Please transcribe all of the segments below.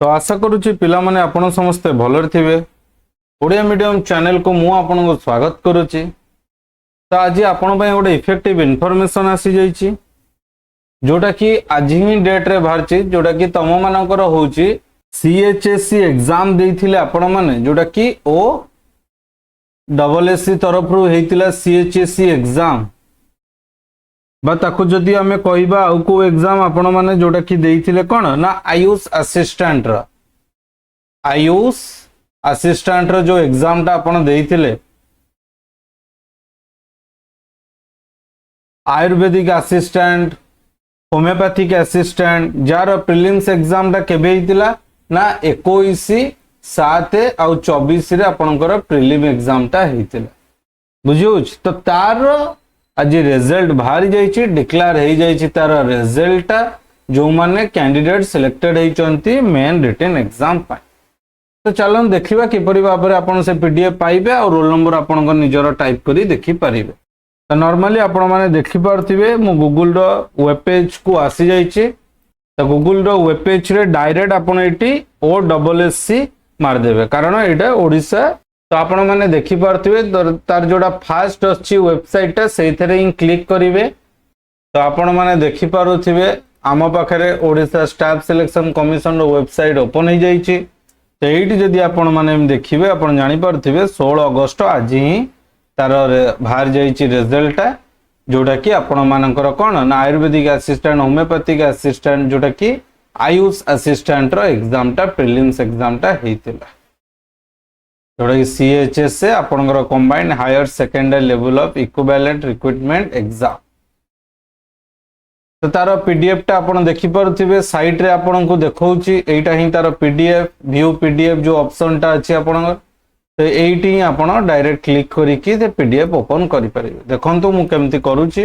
तो आशा करुच्ची पिला माने आपण समस्ते भलरे थिबे। ओडिया मीडियम चैनल को मु आपनको स्वागत करुच्ची। तो आज आपण पय गोटे इफेक्टिव इनफॉरमेशन आसी जाईची जोटा कि आज ही डेट रे बाहरची जोटा कि तम मानकर होची सीएचएससी एग्जाम देइथिले आपण माने जोटा कि ओ डबल एससी तरफ रु हेतिला सीएचएससी एग्जाम बा ताको जदि आमे कहबा आउ को एग्जाम आपण माने जोटा कि देइथिले कोन ना आयुष असिस्टेंट रो जो एग्जाम ता आपण देइथिले आयुर्वेदिक असिस्टेंट होमियोपैथिक असिस्टेंट जार प्रिलिम्स एग्जाम ता केबे हितिला ना 21/7 आउ 24 रे आपनकर प्रिलिम एग्जाम ता हितिला बुझियोच। तो तार आज रिजल्ट बाहरी जाइछि डिक्लेयर हे जाइछि तार रिजल्ट जो माने कैंडिडेट सिलेक्टेड हेचंती मेन रिटन एग्जाम पाई। तो चलन देखिबा किपरि भाबरे आपण से पीडीएफ पाइबे और रोल नंबर आपण को निजरो टाइप करी देखि परिबे। तो नॉर्मली आपण माने देखि परथिबे मु गूगल रो वेब पेज को आसी जाइछि। तो गूगल रो वेब पेज रे डायरेक्ट आपण एटी OSSC मार देबे कारण एटा ओडिसा। तो आपण माने देखि परथिबे तार जोडा फास्ट अछि वेबसाइट ता सेथरे ही क्लिक करिवे। तो आपण माने देखि पारुथिबे आम पाखरे ओडिसा स्टाफ सिलेक्शन कमिशन रो वेबसाइट ओपन हो जाइछि। तो एठी जदि आपण माने देखिबे आपण जानि परथिबे 16 अगस्त आज ही तार बाहर जाइछि रिजल्ट जोटा कि आपण मानकर कोन ना आयुर्वेदिक असिस्टेंट होमियोपैथिक असिस्टेंट जोटा कि आयुष असिस्टेंट रो एग्जाम ता प्रीलिम्स एग्जाम ता हेतिला जोटा कि सीएचएस से आपनकर combined higher secondary level of equivalent recruitment exam. तो तार पीडीएफ ता आपण देखि परथिबे साइट रे आपण को देखौची एटा ही तार पीडीएफ व्यू पीडीएफ जो ऑप्शन ता अछि आपनकर। तो एटी आपण डायरेक्ट क्लिक करी कि ते पीडीएफ ओपन करि परिबे। देखंतु मु केमति करूची।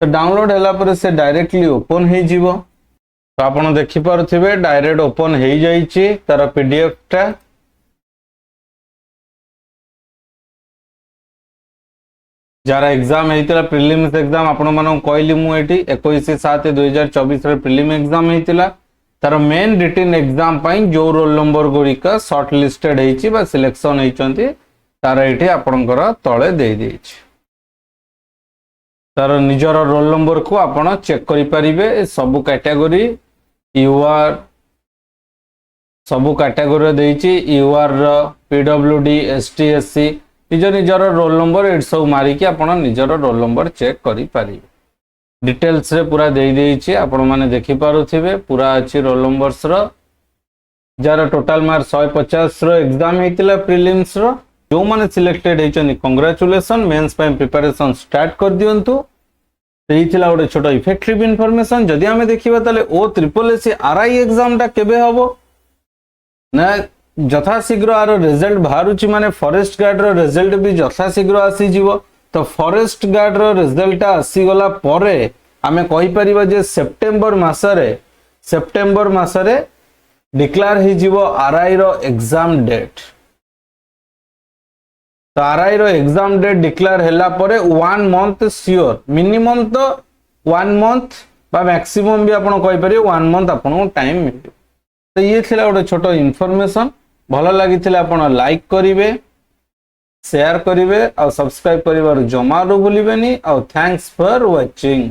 तो डाउनलोड हला पर से डायरेक्टली ओपन हे जीवो। तो आपण देखि परथिबे डायरेक्ट ओपन हे जाइछि तार पीडीएफ ता। जारा एग्जाम हेतिला प्रीलिम्स एग्जाम आपण मानो कहली मु एटी 21/7/2024 रे प्रीलिम एग्जाम हेतिला तार मेन रिटन एग्जाम पाई जो रोल नंबर गुड़िका शॉर्ट लिस्टेड हेछि बा सिलेक्शन हेचंती तार एठी आपणकर तळे दे देछि। तार निजर रोल नंबर को आपण चेक करि परिबे। सब कैटेगरी यूआर सब कैटेगरी देछि यूआर पीडब्ल्यूडी एसटी एससी निजर रोल नंबर एट सब मारी कि आपण निजर रोल नंबर चेक करि परिबे। डिटेल्स रे पूरा दे देछि आपण माने देखि पारुथिबे पूरा अछि रोल नंबर्स रो जार टोटल मार्क 150 रो एग्जाम हेतिला प्रीलिम्स रो जो माने सिलेक्टेड हेचनी कांग्रेचुलेशन मेंस पय प्रिपरेशन स्टार्ट कर दियंतु। एथिला ओडे छोटो इफेक्टिव इन्फॉर्मेशन जदि हमें देखिबा ताले ओ ट्रिपल एससी आरआई एग्जाम ता केबे हबो ना जथा शीघ्र आर रिजल्ट बाहरुची माने फॉरेस्ट गार्ड रो रिजल्ट भी जथा शीघ्र आसी जीवो। तो फॉरेस्ट गार्ड रो रिजल्ट आसी गला परे हमें कहि परिबा जे सेप्टेम्बर मासरे डिक्लेयर हे जीवो आरआई रो एग्जाम डेट। तो आरआई रो एग्जाम डेट डिक्लेयर हैला परे 1 मंथ श्योर मिनिमम तो 1 मंथ बा मैक्सिमम भी आपण कहि परिबे 1 मंथ आपण टाइम मिल। तो ये थिला ओटे छोटो इन्फॉर्मेशन भलो लागिथिला आपण लाइक करिवे शेयर करिवे और सब्सक्राइब करिवार जमारो भूलिबेनी और थैंक्स फॉर वाचिंग।